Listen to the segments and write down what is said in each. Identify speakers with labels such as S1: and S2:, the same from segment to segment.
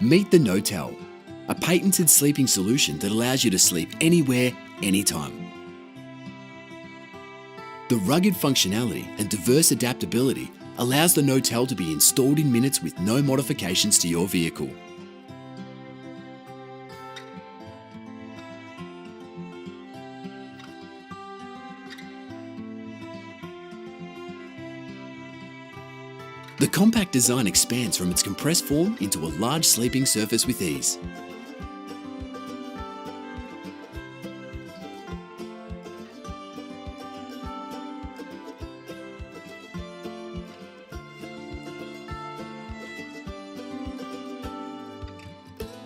S1: Meet the NOTEL, a patented sleeping solution that allows you to sleep anywhere, anytime. The rugged functionality and diverse adaptability allows the NOTEL to be installed in minutes with no modifications to your vehicle. The compact design expands from its compressed form into a large sleeping surface with ease.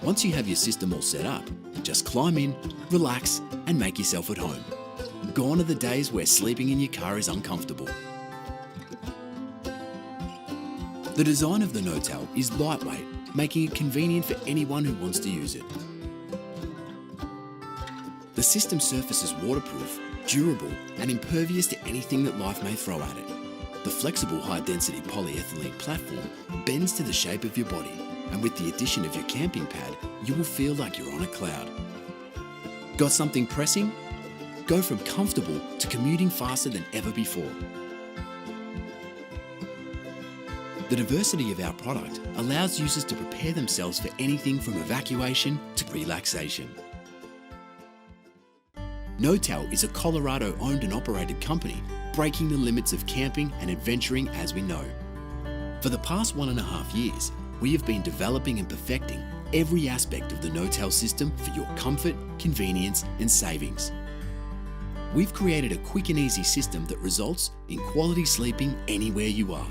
S1: Once you have your system all set up, just climb in, relax, and make yourself at home. Gone are the days where sleeping in your car is uncomfortable. The design of the NOTEL is lightweight, making it convenient for anyone who wants to use it. The system surface is waterproof, durable, and impervious to anything that life may throw at it. The flexible high-density polyethylene platform bends to the shape of your body, and with the addition of your camping pad, you will feel like you're on a cloud. Got something pressing? Go from comfortable to commuting faster than ever before. The diversity of our product allows users to prepare themselves for anything from evacuation to relaxation. NOTEL is a Colorado-owned and operated company, breaking the limits of camping and adventuring as we know. For the past 1.5 years, we have been developing and perfecting every aspect of the NOTEL system for your comfort, convenience, and savings. We've created a quick and easy system that results in quality sleeping anywhere you are.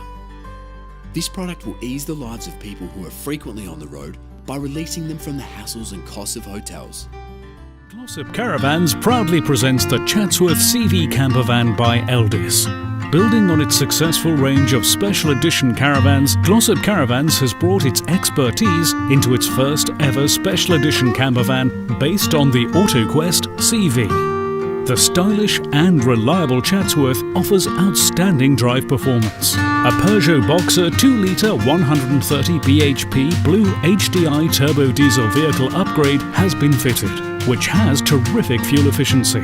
S1: This product will ease the lives of people who are frequently on the road by releasing them from the hassles and costs of hotels.
S2: Glossop Caravans proudly presents the Chatsworth CV Campervan by Eldis. Building on its successful range of special edition caravans, Glossop Caravans has brought its expertise into its first ever special edition campervan based on the AutoQuest CV. The stylish and reliable Chatsworth offers outstanding drive performance. A Peugeot Boxer 2-litre 130 bhp Blue HDI turbo diesel vehicle upgrade has been fitted, which has terrific fuel efficiency.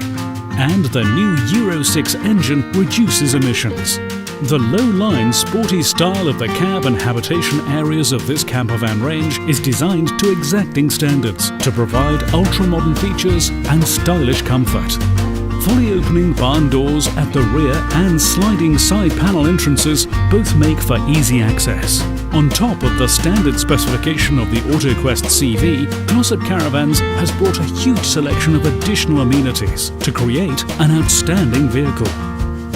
S2: And the new Euro 6 engine reduces emissions. The low-line sporty style of the cab and habitation areas of this campervan range is designed to exacting standards to provide ultra-modern features and stylish comfort. Fully opening barn doors at the rear and sliding side panel entrances both make for easy access. On top of the standard specification of the AutoQuest CV, Glossop Caravans has brought a huge selection of additional amenities to create an outstanding vehicle.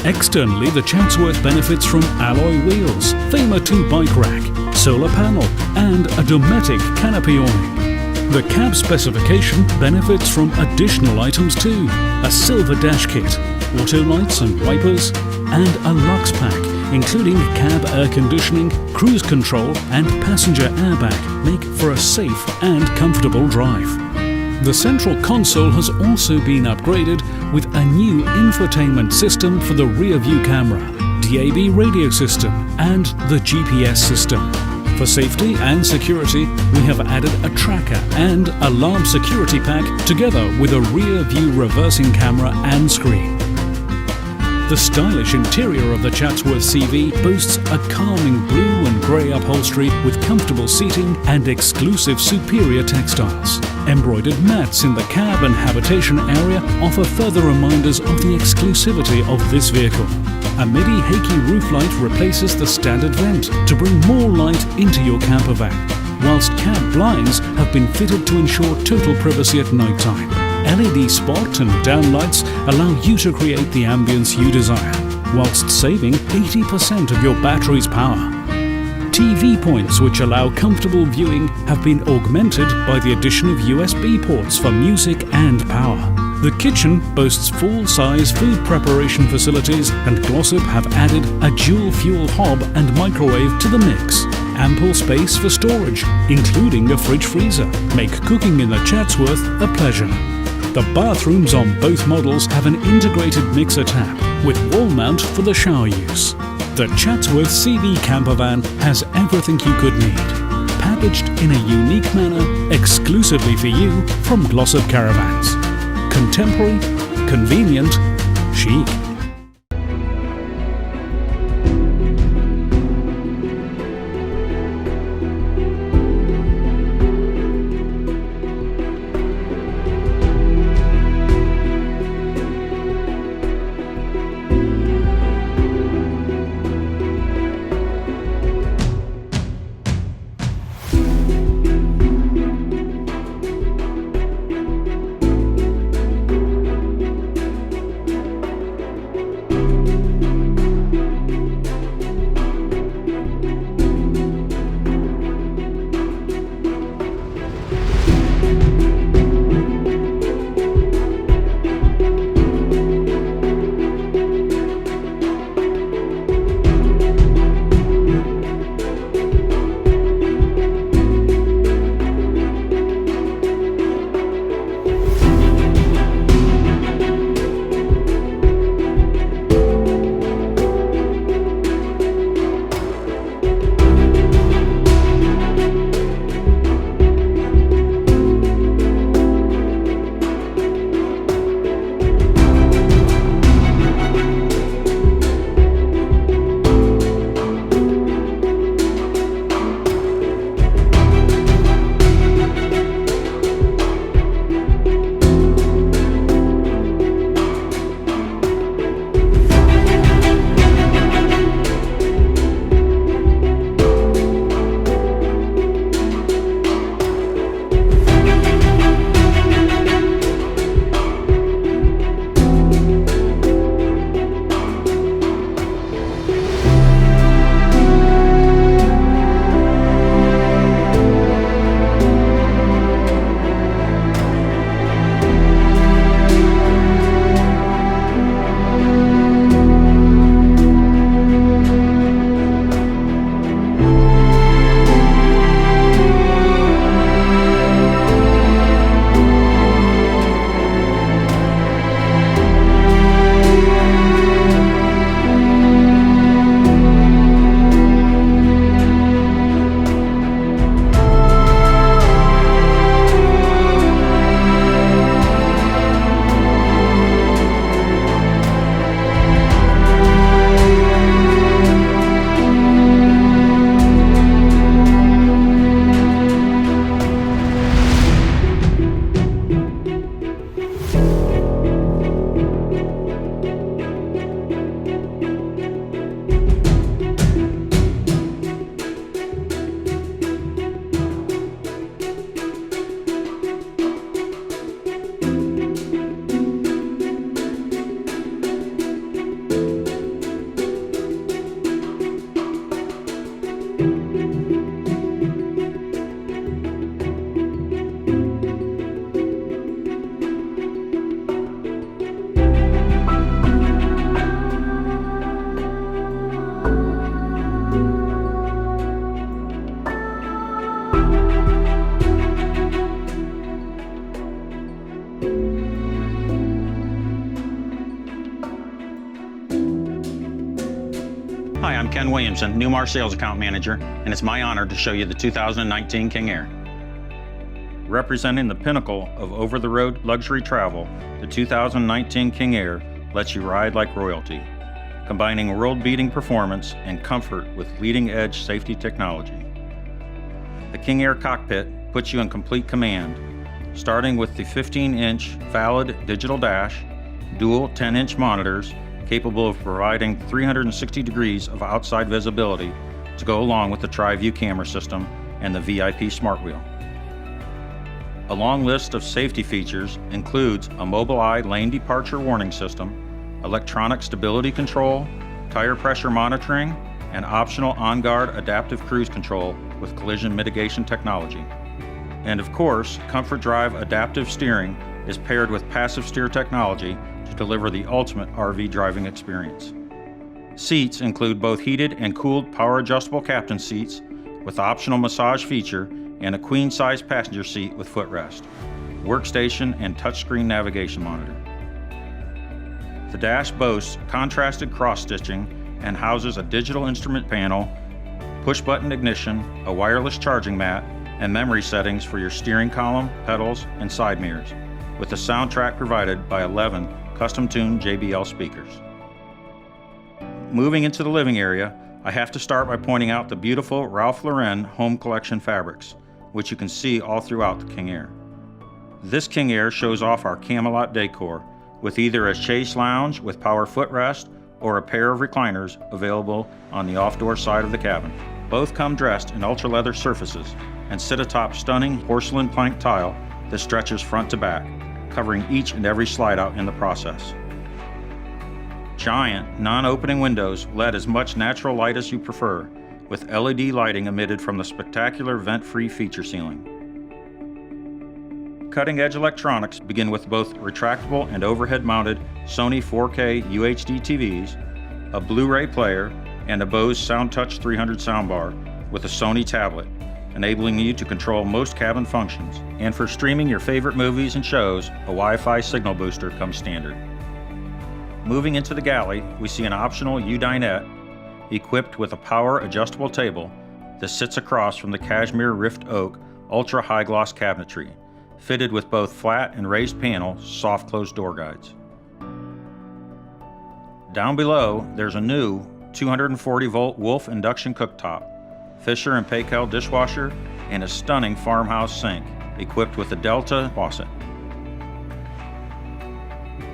S2: Externally, the Chatsworth benefits from alloy wheels, Fama 2 bike rack, solar panel, and a Dometic canopy awning. The cab specification benefits from additional items too: a silver dash kit, auto lights and wipers, and a Lux pack, including cab air conditioning, cruise control, and passenger airbag, make for a safe and comfortable drive. The central console has also been upgraded with a new infotainment system for the rear view camera, DAB radio system, and the GPS system. For safety and security, we have added a tracker and alarm security pack together with a rear view reversing camera and screen. The stylish interior of the Chatsworth CV boasts a calming blue and grey upholstery with comfortable seating and exclusive superior textiles. Embroidered mats in the cab and habitation area offer further reminders of the exclusivity of this vehicle. A MIDI Hakey roof light replaces the standard vent to bring more light into your campervan, whilst cab blinds have been fitted to ensure total privacy at night time. LED spot and downlights allow you to create the ambience you desire, whilst saving 80% of your battery's power. TV points which allow comfortable viewing have been augmented by the addition of USB ports for music and power. The kitchen boasts full-size food preparation facilities, and Glossop have added a dual-fuel hob and microwave to the mix. Ample space for storage, including a fridge-freezer, make cooking in the Chatsworth a pleasure. The bathrooms on both models have an integrated mixer tap with wall mount for the shower use. The Chatsworth CV Campervan has everything you could need. Pack packaged in a unique manner exclusively for you from Glossop Caravans. Contemporary, convenient, chic.
S3: Hi, I'm Ken Williamson, NEWMAR Sales Account Manager, and it's my honor to show you the 2019 King Air. Representing the pinnacle of over-the-road luxury travel, the 2019 King Air lets you ride like royalty, combining world-beating performance and comfort with leading-edge safety technology. The King Air cockpit puts you in complete command, starting with the 15-inch valid digital dash, dual 10-inch monitors, capable of providing 360 degrees of outside visibility to go along with the Tri-View camera system and the VIP Smart Wheel. A long list of safety features includes a Mobileye lane departure warning system, electronic stability control, tire pressure monitoring, and optional on-guard adaptive cruise control with collision mitigation technology. And of course, Comfort Drive adaptive steering is paired with passive steer technology to deliver the ultimate RV driving experience. Seats include both heated and cooled power adjustable captain seats with optional massage feature and a queen-size passenger seat with footrest, workstation, and touchscreen navigation monitor. The dash boasts contrasted cross-stitching and houses a digital instrument panel, push-button ignition, a wireless charging mat, and memory settings for your steering column, pedals, and side mirrors, with the soundtrack provided by 11 custom-tuned JBL speakers. Moving into the living area, I have to start by pointing out the beautiful Ralph Lauren home collection fabrics, which you can see all throughout the King Air. This King Air shows off our Camelot decor, with either a chaise lounge with power footrest or a pair of recliners available on the off-door side of the cabin. Both come dressed in ultra-leather surfaces and sit atop stunning porcelain plank tile that stretches front to back, covering each and every slide-out in the process. Giant, non-opening windows let as much natural light as you prefer, with LED lighting emitted from the spectacular vent-free feature ceiling. Cutting-edge electronics begin with both retractable and overhead-mounted Sony 4K UHD TVs, a Blu-ray player, and a Bose SoundTouch 300 soundbar with a Sony tablet, enabling you to control most cabin functions. And for streaming your favorite movies and shows, a Wi-Fi signal booster comes standard. Moving into the galley, we see an optional U-dinette equipped with a power-adjustable table that sits across from the cashmere Rift Oak ultra-high-gloss cabinetry, fitted with both flat and raised panel soft closed door guides. Down below, there's a new 240-volt Wolf induction cooktop, Fisher & Paykel dishwasher, and a stunning farmhouse sink equipped with a Delta faucet.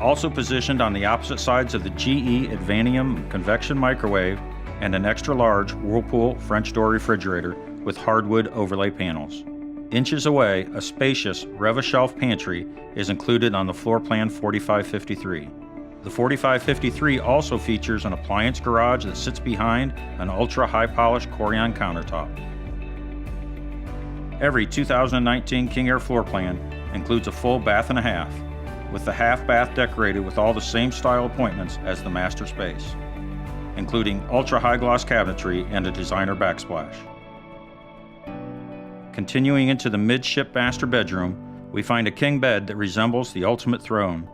S3: Also positioned on the opposite sides of the GE Advanium convection microwave and an extra-large Whirlpool French door refrigerator with hardwood overlay panels. Inches away, a spacious Rev-A-Shelf pantry is included on the floor plan 4553. The 4553 also features an appliance garage that sits behind an ultra-high-polished Corian countertop. Every 2019 King Air floor plan includes a full bath and a half, with the half bath decorated with all the same style appointments as the master space, including ultra-high-gloss cabinetry and a designer backsplash. Continuing into the midship master bedroom, we find a king bed that resembles the ultimate throne,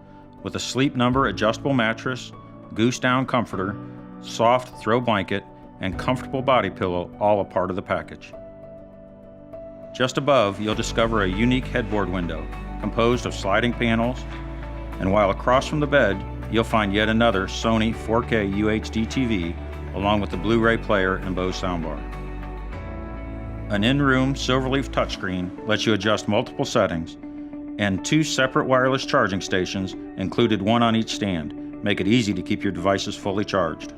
S3: with a Sleep Number adjustable mattress, goose down comforter, soft throw blanket, and comfortable body pillow, all a part of the package. Just above, you'll discover a unique headboard window composed of sliding panels, and while across from the bed, you'll find yet another Sony 4K UHD TV, along with the Blu-ray player and Bose soundbar. An in-room Silverleaf touchscreen lets you adjust multiple settings, and 2 separate wireless charging stations, included one on each stand, make it easy to keep your devices fully charged.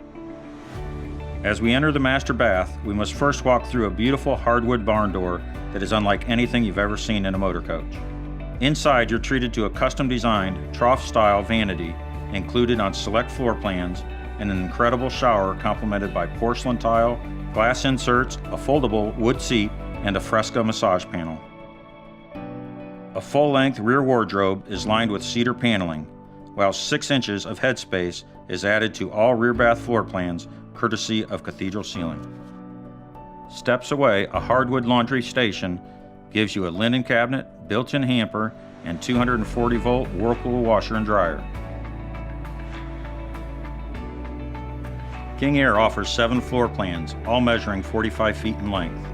S3: As we enter the master bath, we must first walk through a beautiful hardwood barn door that is unlike anything you've ever seen in a motor coach. Inside, you're treated to a custom-designed trough-style vanity included on select floor plans, and an incredible shower complemented by porcelain tile, glass inserts, a foldable wood seat, and a Fresca massage panel. A full-length rear wardrobe is lined with cedar paneling, while 6 inches of headspace is added to all rear bath floor plans, courtesy of Cathedral Ceiling. Steps away, a hardwood laundry station gives you a linen cabinet, built-in hamper, and 240-volt Whirlpool washer and dryer. King Air offers 7 floor plans, all measuring 45 feet in length.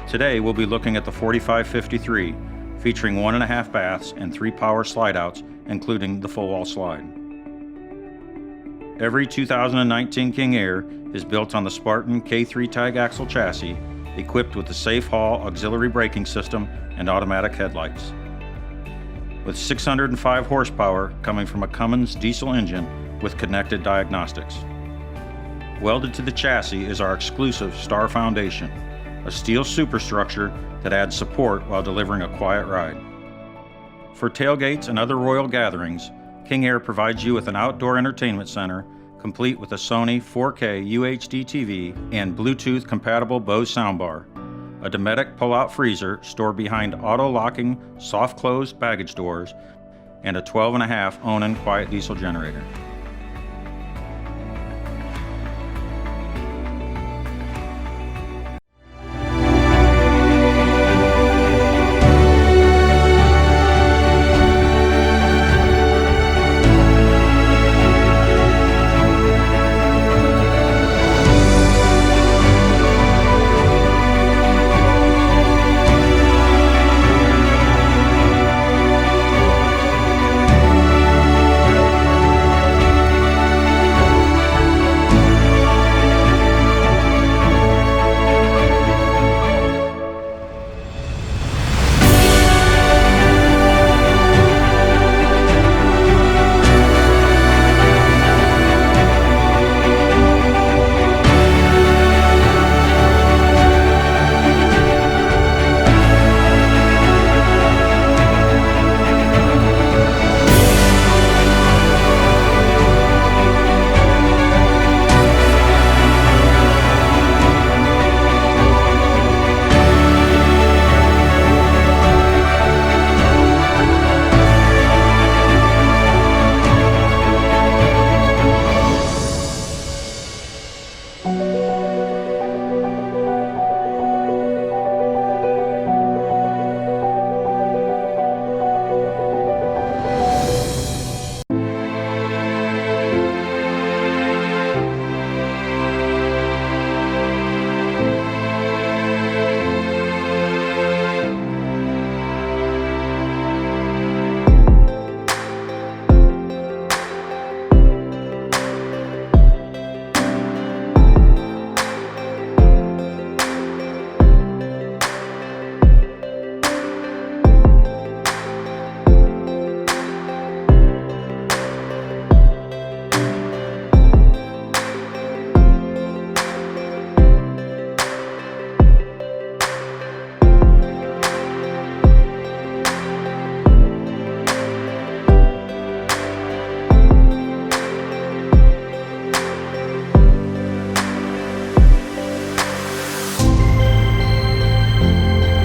S3: Today, we'll be looking at the 4553, featuring 1.5 baths and 3 power slide-outs, including the full wall slide. Every 2019 King Air is built on the Spartan K3 tag axle chassis, equipped with the Safe Haul auxiliary braking system and automatic headlights. With 605 horsepower coming from a Cummins diesel engine with connected diagnostics. Welded to the chassis is our exclusive Star Foundation, a steel superstructure that adds support while delivering a quiet ride. For tailgates and other royal gatherings, King Air provides you with an outdoor entertainment center complete with a Sony 4K UHD TV and Bluetooth-compatible Bose soundbar, a Dometic pull-out freezer stored behind auto-locking, soft-closed baggage doors, and a 12.5 Onan quiet diesel generator.